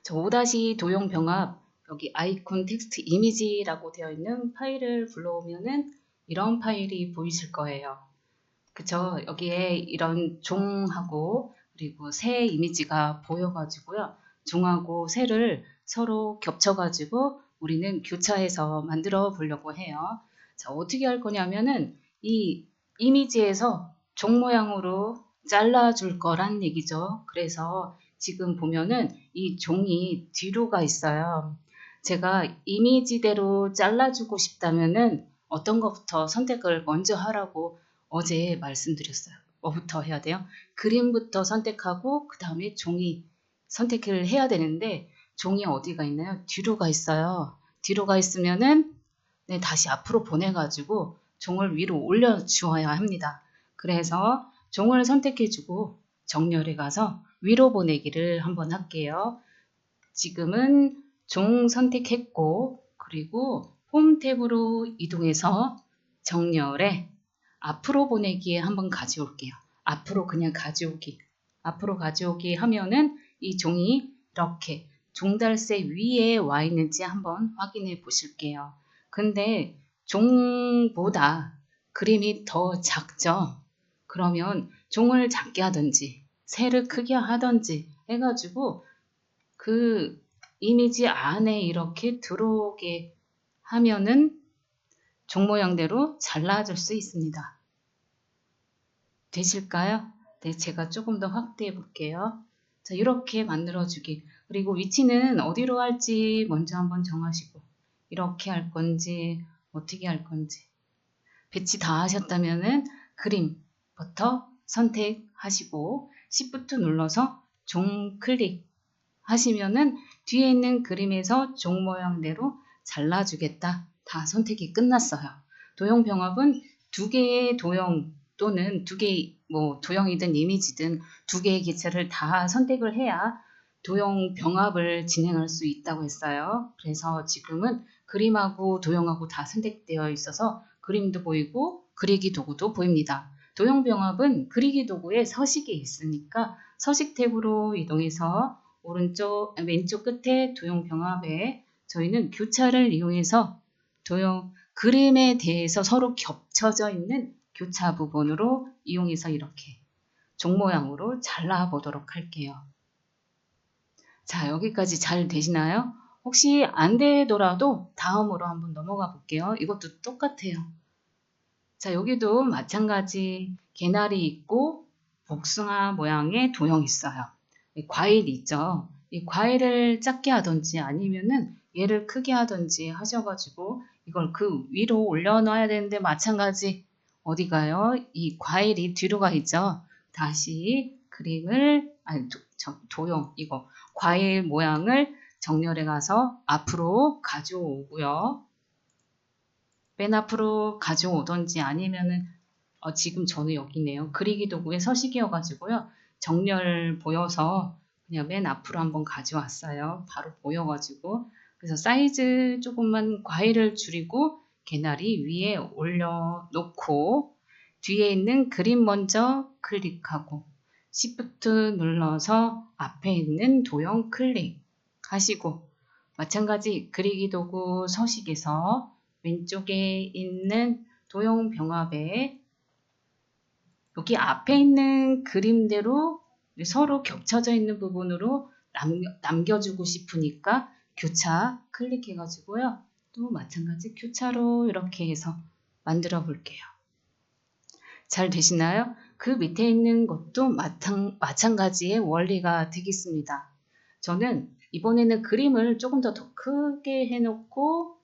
저 5- 도형병합 여기 아이콘 텍스트 이미지라고 되어 있는 파일을 불러오면은 이런 파일이 보이실 거예요. 그쵸? 여기에 이런 종하고 그리고 새 이미지가 보여가지고요. 종하고 새를 서로 겹쳐가지고 우리는 교차해서 만들어 보려고 해요. 자, 어떻게 할 거냐면은 이 이미지에서 종 모양으로 잘라줄 거란 얘기죠. 그래서 지금 보면은 이 종이 뒤로 가 있어요. 제가 이미지대로 잘라주고 싶다면은 어떤 것부터 선택을 먼저 하라고 어제 말씀드렸어요. 뭐부터 해야 돼요? 그림부터 선택하고 그 다음에 종이 선택을 해야 되는데 종이 어디가 있나요? 뒤로 가 있어요. 뒤로 가 있으면은 네, 다시 앞으로 보내가지고 종을 위로 올려 주어야 합니다. 그래서 종을 선택해주고 정렬에 가서 위로 보내기를 한번 할게요. 지금은 종 선택했고 그리고 홈 탭으로 이동해서 정렬에 앞으로 보내기에 한번 가져올게요. 앞으로 그냥 가져오기. 앞으로 가져오기 하면은 이 종이 이렇게 종달새 위에 와 있는지 한번 확인해 보실게요. 근데 종보다 그림이 더 작죠? 그러면 종을 작게 하든지 새를 크게 하든지 해가지고 그 이미지 안에 이렇게 들어오게 하면은 종 모양대로 잘라줄 수 있습니다. 되실까요? 네, 제가 조금 더 확대해 볼게요. 자, 이렇게 만들어주기. 그리고 위치는 어디로 할지 먼저 한번 정하시고, 이렇게 할 건지, 어떻게 할 건지. 배치 다 하셨다면은 그림부터 선택하시고, Shift 눌러서 종 클릭 하시면은 뒤에 있는 그림에서 종 모양대로 잘라주겠다. 다 선택이 끝났어요. 도형병합은 두 개의 도형 또는 두 개의 도형이든 이미지든 두 개의 기체를 다 선택을 해야 도형병합을 진행할 수 있다고 했어요. 그래서 지금은 그림하고 도형하고 다 선택되어 있어서 그림도 보이고 그리기 도구도 보입니다. 도형병합은 그리기 도구에 서식이 있으니까 서식 탭으로 이동해서 왼쪽 끝에 도형병합에 저희는 교차를 이용해서 그림에 대해서 서로 겹쳐져 있는 교차 부분으로 이용해서 이렇게 종 모양으로 잘라보도록 할게요. 자, 여기까지 잘 되시나요? 혹시 안 되더라도 다음으로 한번 넘어가 볼게요. 이것도 똑같아요. 자, 여기도 마찬가지 개나리 있고 복숭아 모양의 도형 있어요. 과일 있죠. 이 과일을 작게 하든지 아니면은 얘를 크게 하든지 하셔가지고 이걸 그 위로 올려놔야 되는데 마찬가지 어디 가요? 이 과일이 뒤로 가 있죠. 다시 그림을 도형 이거 과일 모양을 정렬해 가서 앞으로 가져오고요. 맨 앞으로 가져오던지 아니면은 지금 저는 여기네요. 그리기 도구의 서식이어가지고요. 정렬 보여서 그냥 맨 앞으로 한번 가져왔어요. 바로 보여가지고. 그래서 사이즈 조금만 과일을 줄이고 개나리 위에 올려놓고 뒤에 있는 그림 먼저 클릭하고 Shift 눌러서 앞에 있는 도형 클릭하시고 마찬가지 그리기 도구 서식에서 왼쪽에 있는 도형 병합에 여기 앞에 있는 그림대로 서로 겹쳐져 있는 부분으로 남겨주고 싶으니까 교차 클릭해 가지고요. 또 마찬가지 교차로 이렇게 해서 만들어 볼게요. 잘 되시나요? 그 밑에 있는 것도 마찬가지의 원리가 되겠습니다. 저는 이번에는 그림을 조금 더 크게 해놓고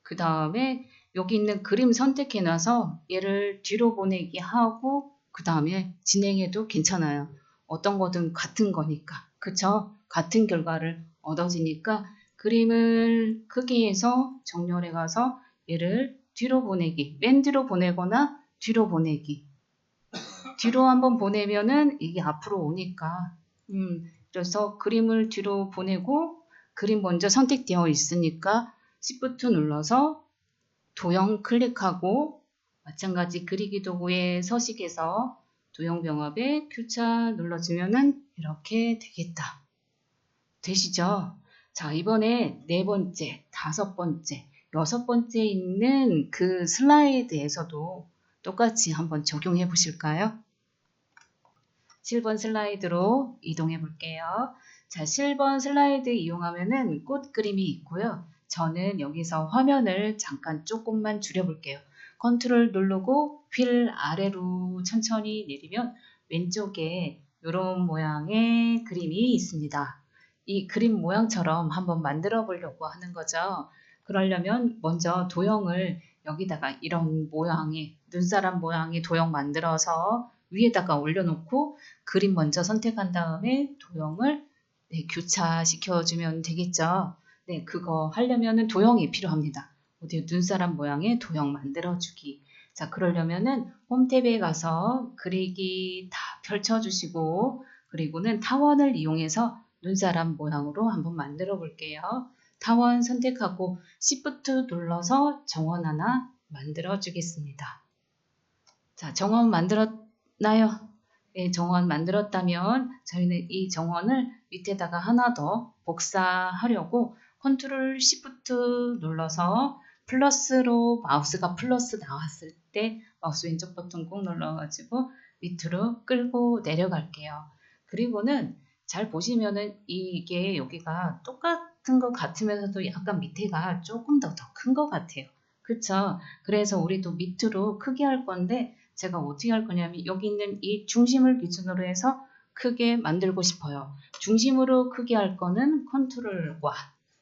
그 다음에 여기 있는 그림 선택해 놔서 얘를 뒤로 보내기 하고 그 다음에 진행해도 괜찮아요. 어떤 거든 같은 거니까. 그쵸? 같은 결과를 얻어지니까 그림을 크게 해서 정렬해 가서 얘를 뒤로 보내기. 맨 뒤로 보내거나 뒤로 보내기. 뒤로 한번 보내면은 이게 앞으로 오니까. 그래서 그림을 뒤로 보내고 그림 먼저 선택되어 있으니까 Shift 눌러서 도형 클릭하고 마찬가지 그리기 도구의 서식에서 도형 병합에 교차 눌러주면은 이렇게 되겠다. 되시죠? 자, 이번에 네 번째, 다섯 번째, 여섯 번째 있는 그 슬라이드에서도 똑같이 한번 적용해 보실까요? 7번 슬라이드로 이동해 볼게요. 자, 7번 슬라이드 이용하면은 꽃 그림이 있고요. 저는 여기서 화면을 잠깐 조금만 줄여 볼게요. 컨트롤 누르고 휠 아래로 천천히 내리면 왼쪽에 이런 모양의 그림이 있습니다. 이 그림 모양처럼 한번 만들어 보려고 하는 거죠. 그러려면 먼저 도형을 여기다가 이런 모양의 눈사람 모양의 도형 만들어서 위에다가 올려놓고 그림 먼저 선택한 다음에 도형을 교차시켜주면 되겠죠. 네, 그거 하려면은 도형이 필요합니다. 어디 눈사람 모양의 도형 만들어주기. 자, 그러려면은 홈탭에 가서 그리기 다 펼쳐주시고 그리고는 타원을 이용해서 눈사람 모양으로 한번 만들어 볼게요. 타원 선택하고 Shift 눌러서 정원 하나 만들어 주겠습니다. 자, 정원 만들었나요? 예, 정원 만들었다면 저희는 이 정원을 밑에다가 하나 더 복사하려고 컨트롤 시프트 눌러서 플러스로 마우스가 플러스 나왔을 때 마우스 왼쪽 버튼 꾹 눌러가지고 밑으로 끌고 내려갈게요. 그리고는 잘 보시면은 이게 여기가 똑같은 것 같으면서도 약간 밑에가 조금 더 큰 것 같아요. 그쵸? 그래서 우리도 밑으로 크게 할 건데 제가 어떻게 할 거냐면 여기 있는 이 중심을 기준으로 해서 크게 만들고 싶어요. 중심으로 크게 할 거는 컨트롤과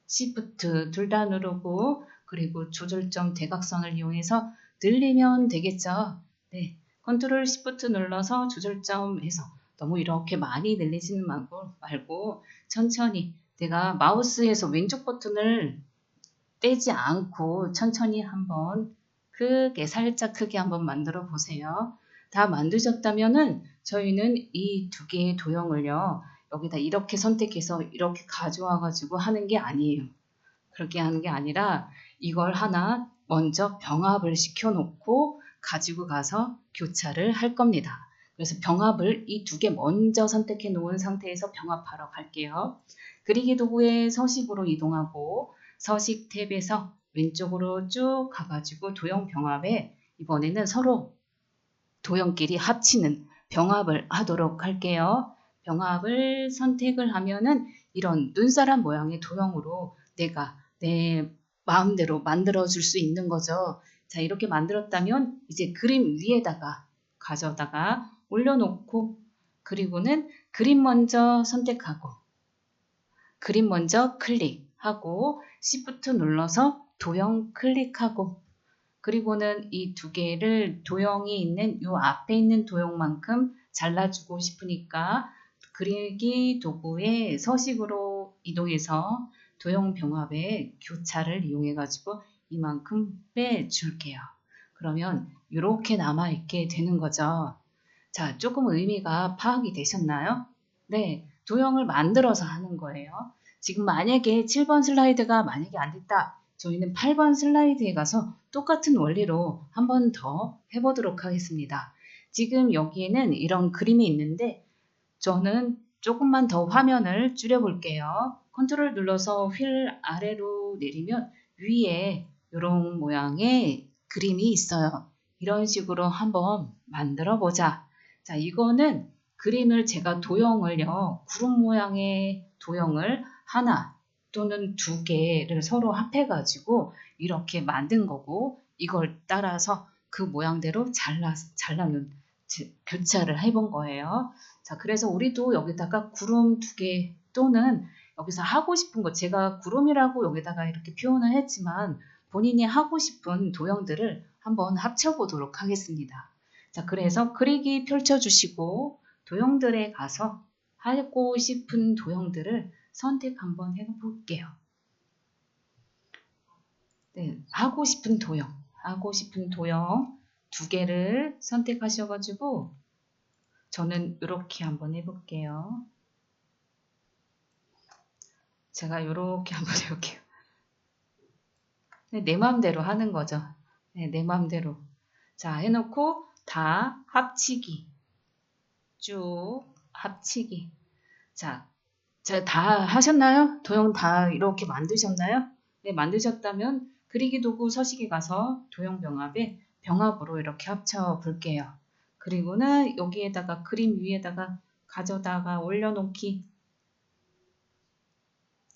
시프트 둘 다 누르고 그리고 조절점 대각선을 이용해서 늘리면 되겠죠. 네, 컨트롤 시프트 눌러서 조절점에서 너무 이렇게 많이 늘리지는 말고 천천히 내가 마우스에서 왼쪽 버튼을 떼지 않고 천천히 한번 크게 살짝 크게 한번 만들어 보세요. 다 만드셨다면은 저희는 이 두 개의 도형을요. 여기다 이렇게 선택해서 이렇게 가져와 가지고 하는 게 아니에요. 그렇게 하는 게 아니라 이걸 하나 먼저 병합을 시켜 놓고 가지고 가서 교차를 할 겁니다. 그래서 병합을 이 두 개 먼저 선택해 놓은 상태에서 병합하러 갈게요. 그리기 도구의 서식으로 이동하고 서식 탭에서 왼쪽으로 쭉 가가지고 도형 병합에 이번에는 서로 도형끼리 합치는 병합을 하도록 할게요. 병합을 선택을 하면은 이런 눈사람 모양의 도형으로 내가 내 마음대로 만들어 줄 수 있는 거죠. 자, 이렇게 만들었다면 이제 그림 위에다가 가져다가 올려놓고 그리고는 그림 먼저 선택하고 그림 먼저 클릭하고 Shift 눌러서 도형 클릭하고 그리고는 이 두 개를 도형이 있는 요 앞에 있는 도형만큼 잘라주고 싶으니까 그리기 도구의 서식으로 이동해서 도형 병합의 교차를 이용해 가지고 이만큼 빼줄게요. 그러면 이렇게 남아있게 되는 거죠. 자, 조금 의미가 파악이 되셨나요? 네, 도형을 만들어서 하는 거예요. 지금 만약에 7번 슬라이드가 만약에 안 됐다. 저희는 8번 슬라이드에 가서 똑같은 원리로 한 번 더 해보도록 하겠습니다. 지금 여기에는 이런 그림이 있는데 저는 조금만 더 화면을 줄여볼게요. 컨트롤 눌러서 휠 아래로 내리면 위에 이런 모양의 그림이 있어요. 이런 식으로 한번 만들어 보자. 자, 이거는 그림을 제가 도형을요, 구름 모양의 도형을 하나 또는 두 개를 서로 합해가지고 이렇게 만든 거고, 이걸 따라서 그 모양대로 잘라놓은 교차를 해본 거예요. 자, 그래서 우리도 여기다가 구름 두 개 또는 여기서 하고 싶은 거, 제가 구름이라고 여기다가 이렇게 표현을 했지만 본인이 하고 싶은 도형들을 한번 합쳐보도록 하겠습니다. 자, 그래서 그리기 펼쳐주시고 도형들에 가서 하고 싶은 도형들을 선택 한번 해볼게요. 네, 하고 싶은 도형 두 개를 선택하셔가지고 저는 이렇게 한번 해볼게요. 제가 이렇게 한번 해볼게요. 내 마음대로 하는 거죠. 네, 내 마음대로. 자, 해놓고 다 합치기. 쭉 합치기. 자, 자, 다 하셨나요? 도형 다 이렇게 만드셨나요? 네, 만드셨다면 그리기 도구 서식에 가서 도형 병합에 병합으로 이렇게 합쳐 볼게요. 그리고는 여기에다가 그림 위에다가 가져다가 올려놓기.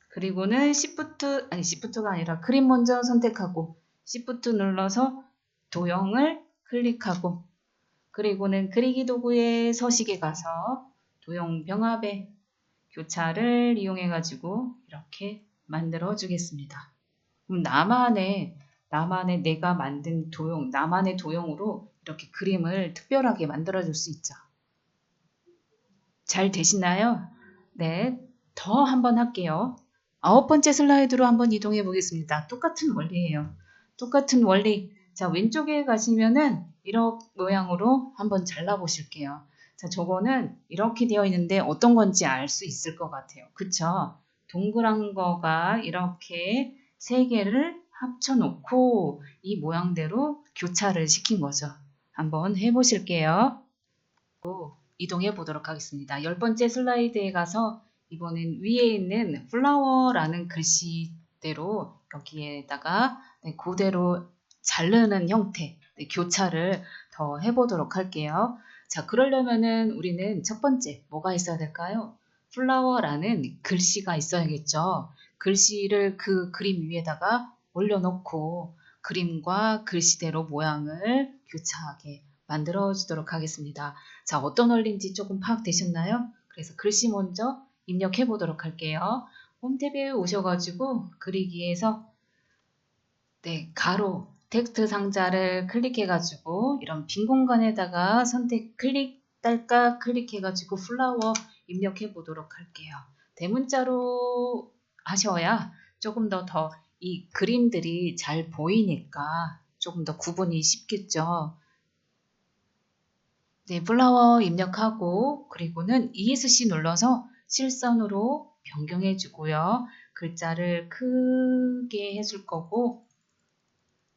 그리고는 Shift가 아니라 그림 먼저 선택하고 Shift 눌러서 도형을 클릭하고 그리고는 그리기 도구의 서식에 가서 도형 병합에 교차를 이용해 가지고 이렇게 만들어 주겠습니다. 그럼 나만의 내가 만든 도형, 나만의 도형으로 이렇게 그림을 특별하게 만들어 줄 수 있죠. 잘 되시나요? 네. 더 한번 할게요. 9번째 슬라이드로 한번 이동해 보겠습니다. 똑같은 원리예요. 똑같은 원리. 자, 왼쪽에 가시면은 이런 모양으로 한번 잘라 보실게요. 자, 저거는 이렇게 되어 있는데 어떤 건지 알 수 있을 것 같아요. 그쵸? 동그란 거가 이렇게 세 개를 합쳐 놓고 이 모양대로 교차를 시킨 거죠. 한번 해 보실게요. 이동해 보도록 하겠습니다. 10번째 슬라이드에 가서 이번엔 위에 있는 플라워라는 글씨대로 여기에다가 그대로 자르는 형태, 교차를 더 해보도록 할게요. 자, 그러려면은 우리는 첫 번째 뭐가 있어야 될까요? 플라워라는 글씨가 있어야겠죠. 글씨를 그 그림 위에다가 올려놓고 그림과 글씨대로 모양을 교차하게 만들어 주도록 하겠습니다. 자, 어떤 원리인지 조금 파악되셨나요? 그래서 글씨 먼저 입력해 보도록 할게요. 홈탭에 오셔가지고 그리기에서 가로 텍스트 상자를 클릭해가지고 이런 빈 공간에다가 선택 클릭 딸까 클릭해가지고 플라워 입력해 보도록 할게요. 대문자로 하셔야 조금 더 이 그림들이 잘 보이니까 조금 더 구분이 쉽겠죠. 네, 플라워 입력하고 그리고는 ESC 눌러서 실선으로 변경해 주고요. 글자를 크게 해줄 거고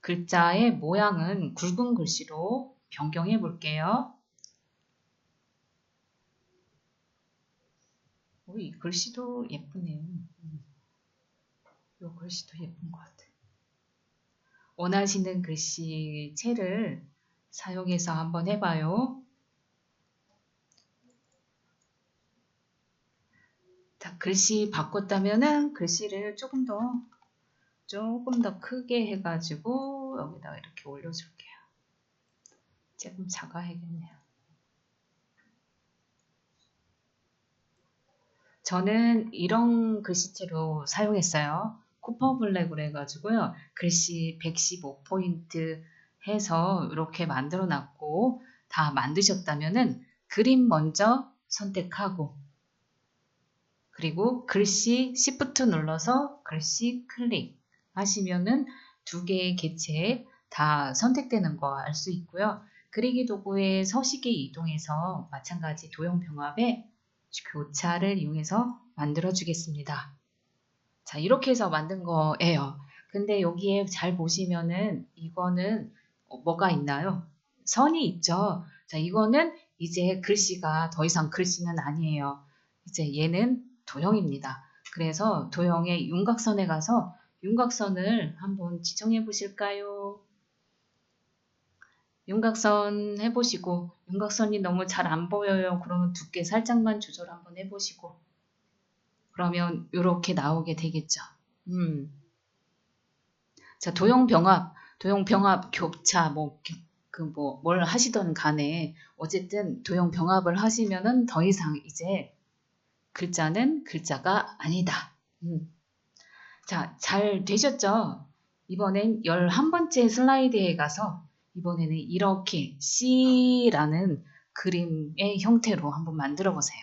글자의 모양은 굵은 글씨로 변경해 볼게요. 이 글씨도 예쁘네요. 이 글씨도 예쁜 것 같아요. 원하시는 글씨체를 사용해서 한번 해봐요. 자, 글씨 바꿨다면은 글씨를 조금 더 크게 해가지고 여기다가 이렇게 올려줄게요. 조금 작아야겠네요. 저는 이런 글씨체로 사용했어요. 쿠퍼 블랙으로 해가지고요. 글씨 115포인트 해서 이렇게 만들어 놨고 다 만드셨다면은 그림 먼저 선택하고 그리고 글씨 Shift 눌러서 글씨 클릭 하시면은 두 개의 개체 다 선택되는 거 알 수 있고요. 그리기 도구의 서식에 이동해서 마찬가지 도형 병합에 교차를 이용해서 만들어 주겠습니다. 자, 이렇게 해서 만든 거예요. 근데 여기에 잘 보시면은 이거는 뭐가 있나요? 선이 있죠. 자, 이거는 이제 글씨가 더 이상 글씨는 아니에요. 이제 얘는 도형입니다. 그래서 도형의 윤곽선에 가서 윤곽선을 한번 지정해 보실까요? 윤곽선 해보시고 윤곽선이 너무 잘 안 보여요. 그러면 두께 살짝만 조절 한번 해보시고 그러면 이렇게 나오게 되겠죠. 자, 도형 병합, 교차, 뭘 하시던 간에 어쨌든 도형 병합을 하시면은 더 이상 이제 글자는 글자가 아니다. 자, 잘 되셨죠? 이번엔 11번째 슬라이드에 가서 이번에는 이렇게 C라는 그림의 형태로 한번 만들어 보세요.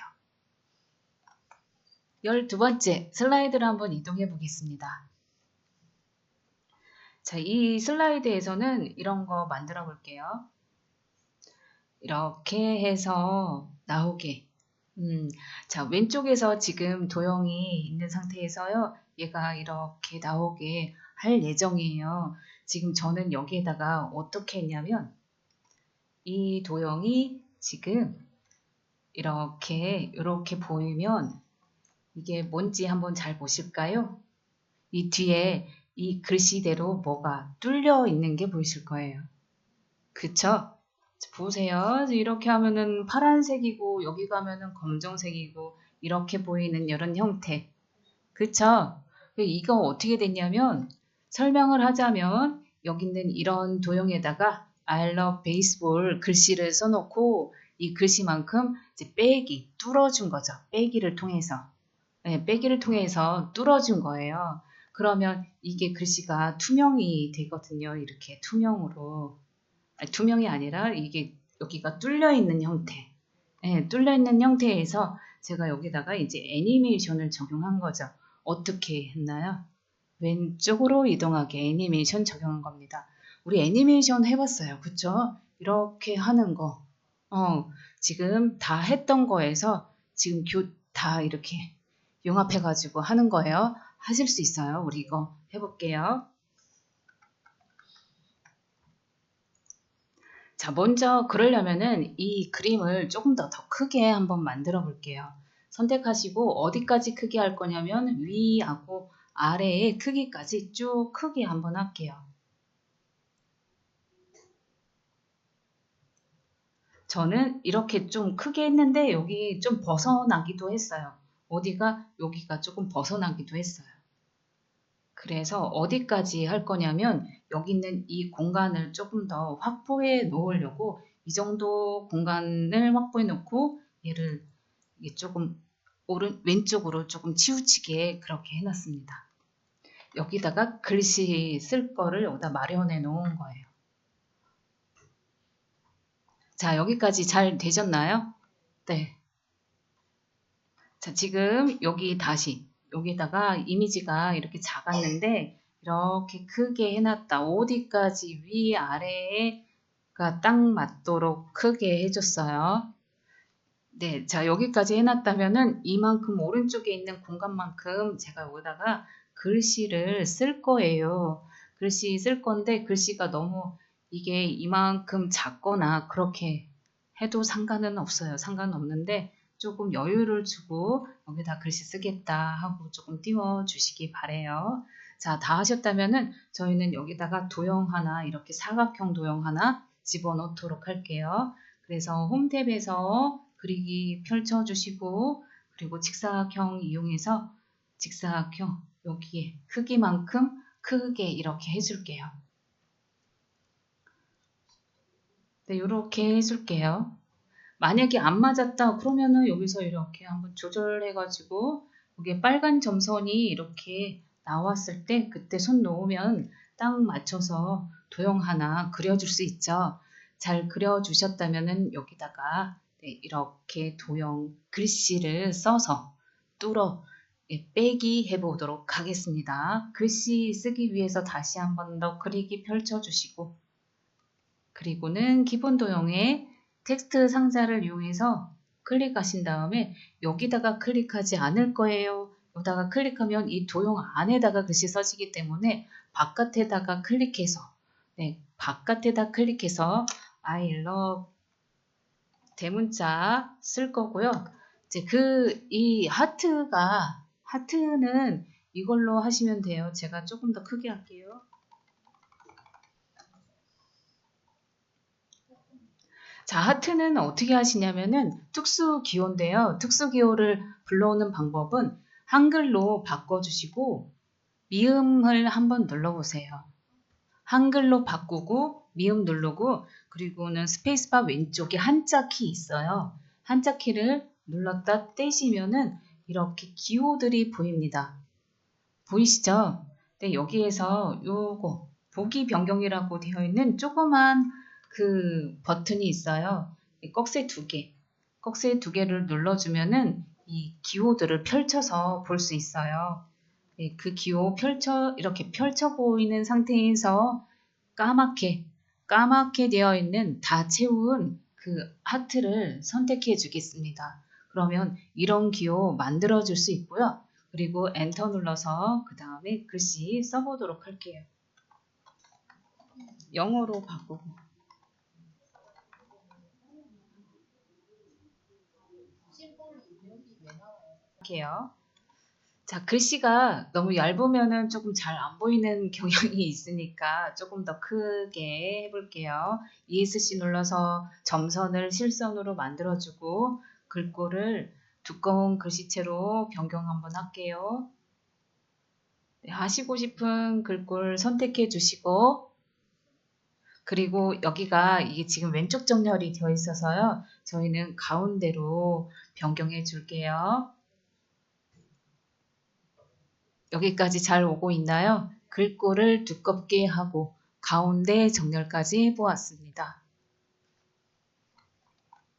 12번째 슬라이드를 한번 이동해 보겠습니다. 자, 이 슬라이드에서는 이런 거 만들어 볼게요. 이렇게 해서 나오게. 자, 왼쪽에서 지금 도형이 있는 상태에서요. 얘가 이렇게 나오게 할 예정이에요. 지금 저는 여기에다가 어떻게 했냐면 이 도형이 지금 이렇게 보이면 이게 뭔지 한번 잘 보실까요? 이 뒤에 이 글씨대로 뭐가 뚫려 있는 게 보이실 거예요. 그쵸? 보세요. 이렇게 하면은 파란색이고 여기 가면은 검정색이고 이렇게 보이는 이런 형태. 그쵸? 이거 어떻게 됐냐면 설명을 하자면 여기 있는 이런 도형에다가 I love baseball 글씨를 써놓고 이 글씨만큼 이제 빼기, 뚫어준 거죠. 빼기를 통해서. 네, 빼기를 통해서 뚫어준 거예요. 그러면 이게 글씨가 투명이 되거든요. 이렇게 투명으로. 아니, 투명이 아니라 이게 여기가 뚫려 있는 형태. 네, 뚫려 있는 형태에서 제가 여기다가 이제 애니메이션을 적용한 거죠. 어떻게 했나요? 왼쪽으로 이동하게 애니메이션 적용한 겁니다. 우리 애니메이션 해봤어요. 그쵸? 이렇게 하는 거. 지금 다 했던 거에서 지금 다 이렇게 융합해가지고 하는 거예요. 하실 수 있어요. 우리 이거 해볼게요. 자, 먼저 그러려면은 이 그림을 조금 더 크게 한번 만들어 볼게요. 선택하시고 어디까지 크게 할 거냐면 위하고 아래의 크기까지 쭉 크게 한번 할게요. 저는 이렇게 좀 크게 했는데 여기 좀 벗어나기도 했어요. 어디가 여기가 조금 벗어나기도 했어요. 그래서 어디까지 할 거냐면 여기 있는 이 공간을 조금 더 확보해 놓으려고 이 정도 공간을 확보해 놓고 얘를 조금 왼쪽으로 조금 치우치게 그렇게 해놨습니다. 여기다가 글씨 쓸 거를 여기다 마련해 놓은 거예요. 자, 여기까지 잘 되셨나요? 네. 자, 지금 여기 다시 여기다가 이미지가 이렇게 작았는데 이렇게 크게 해놨다. 어디까지 위 아래가 딱 맞도록 크게 해줬어요. 네, 자 여기까지 해놨다면은 이만큼 오른쪽에 있는 공간만큼 제가 여기다가 글씨를 쓸 거예요. 글씨 쓸 건데 글씨가 너무 이게 이만큼 작거나 그렇게 해도 상관은 없어요. 상관은 없는데 조금 여유를 주고 여기다 글씨 쓰겠다 하고 조금 띄워주시기 바래요. 자, 다 하셨다면은 저희는 여기다가 도형 하나 이렇게 사각형 도형 하나 집어넣도록 할게요. 그래서 홈 탭에서 그리기 펼쳐주시고 그리고 직사각형 이용해서 직사각형 여기에 크기만큼 크게 이렇게 해줄게요. 네, 이렇게 해줄게요. 만약에 안 맞았다 그러면은 여기서 이렇게 한번 조절해가지고 여기 빨간 점선이 이렇게 나왔을 때 그때 손 놓으면 딱 맞춰서 도형 하나 그려줄 수 있죠. 잘 그려주셨다면은 여기다가 네, 이렇게 도형 글씨를 써서 뚫어 빼기 해보도록 하겠습니다. 글씨 쓰기 위해서 다시 한 번 더 그리기 펼쳐주시고 그리고는 기본 도형의 텍스트 상자를 이용해서 클릭하신 다음에 여기다가 클릭하지 않을 거예요. 여기다가 클릭하면 이 도형 안에다가 글씨 써지기 때문에 바깥에다가 클릭해서 네, 바깥에다 클릭해서 I love 대문자 쓸 거고요. 이제 이 하트는 이걸로 하시면 돼요. 제가 조금 더 크게 할게요. 자, 하트는 어떻게 하시냐면은 특수 기호인데요. 특수 기호를 불러오는 방법은 한글로 바꿔주시고 미음을 한번 눌러보세요. 한글로 바꾸고 미음 누르고 그리고는 스페이스바 왼쪽에 한자 키 있어요. 한자 키를 눌렀다 떼시면은 이렇게 기호들이 보입니다. 보이시죠? 네, 여기에서 요거 보기 변경이라고 되어 있는 조그만 그 버튼이 있어요. 꺽쇠 두 개. 꺽쇠 두 개를 눌러주면은 이 기호들을 펼쳐서 볼 수 있어요. 네, 그 기호 이렇게 펼쳐 보이는 상태에서 까맣게 되어 있는 다 채운 그 하트를 선택해 주겠습니다. 그러면 이런 기호 만들어 줄 수 있고요. 그리고 엔터 눌러서 그 다음에 글씨 써보도록 할게요. 영어로 바꾸고 할게요. 자, 글씨가 너무 얇으면은 조금 잘 안 보이는 경향이 있으니까 조금 더 크게 해볼게요. ESC 눌러서 점선을 실선으로 만들어주고 글꼴을 두꺼운 글씨체로 변경 한번 할게요. 네, 하시고 싶은 글꼴 선택해 주시고, 그리고 여기가 이게 지금 왼쪽 정렬이 되어 있어서요. 저희는 가운데로 변경해 줄게요. 여기까지 잘 오고 있나요? 글꼴을 두껍게 하고 가운데 정렬까지 해보았습니다.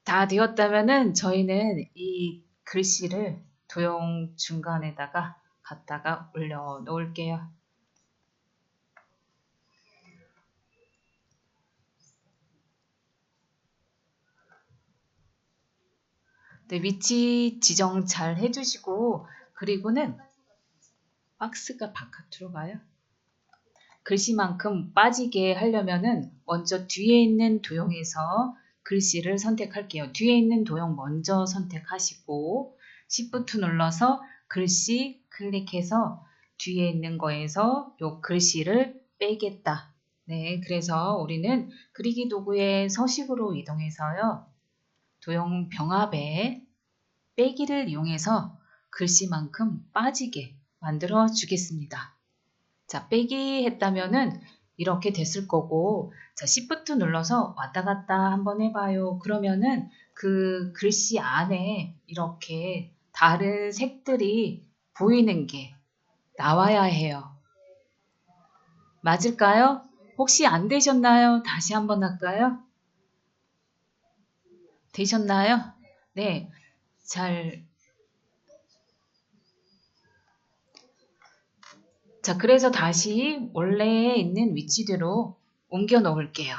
다 되었다면은 저희는 이 글씨를 도형 중간에다가 갖다가 올려 놓을게요. 네, 위치 지정 잘 해주시고, 그리고는 박스가 바깥으로 가요. 글씨만큼 빠지게 하려면은 먼저 뒤에 있는 도형에서 글씨를 선택할게요. 뒤에 있는 도형 먼저 선택하시고 Shift 눌러서 글씨 클릭해서 뒤에 있는 거에서 요 글씨를 빼겠다. 네, 그래서 우리는 그리기 도구의 서식으로 이동해서요. 도형 병합에 빼기를 이용해서 글씨만큼 빠지게 만들어 주겠습니다. 자, 빼기 했다면은 이렇게 됐을 거고, 자, Shift 눌러서 왔다 갔다 한번 해봐요. 그러면은 그 글씨 안에 이렇게 다른 색들이 보이는 게 나와야 해요. 맞을까요? 혹시 안 되셨나요? 다시 한번 할까요? 되셨나요? 네, 잘. 자, 그래서 다시 원래에 있는 위치대로 옮겨 놓을게요.